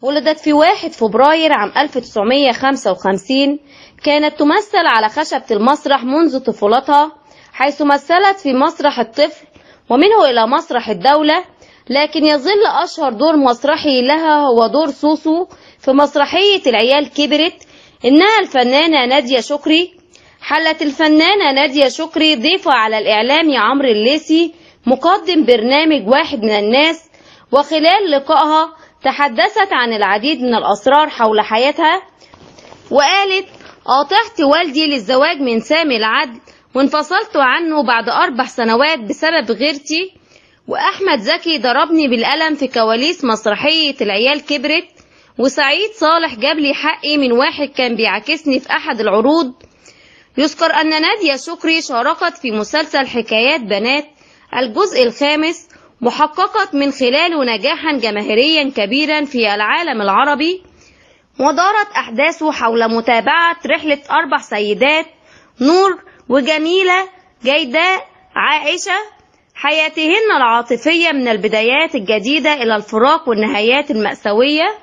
ولدت في 1 فبراير عام 1955. كانت تمثل على خشبة المسرح منذ طفولتها، حيث مثلت في مسرح الطفل ومنه إلى مسرح الدولة، لكن يظل أشهر دور مسرحي لها هو دور سوسو في مسرحية العيال كبرت. إنها الفنانة نادية شكري. حلت الفنانة نادية شكري ضيفة على الإعلامي عمرو الليثي مقدم برنامج واحد من الناس، وخلال لقائها تحدثت عن العديد من الأسرار حول حياتها، وقالت: قاطعت والدي للزواج من سامي العدل وانفصلت عنه بعد 4 سنوات بسبب غيرتي، وأحمد زكي ضربني بالقلم في كواليس مسرحية العيال كبرت، وسعيد صالح جاب لي حقي من واحد كان بيعاكسني في أحد العروض. يذكر أن نادية شكري شاركت في مسلسل حكايات بنات الجزء الخامس، وحققت من خلاله نجاحا جماهيريا كبيرا في العالم العربي، ودارت أحداثه حول متابعة رحلة 4 سيدات: نور وجميلة جيداء عائشة، حياتهن العاطفية من البدايات الجديدة إلى الفراق والنهايات المأساوية.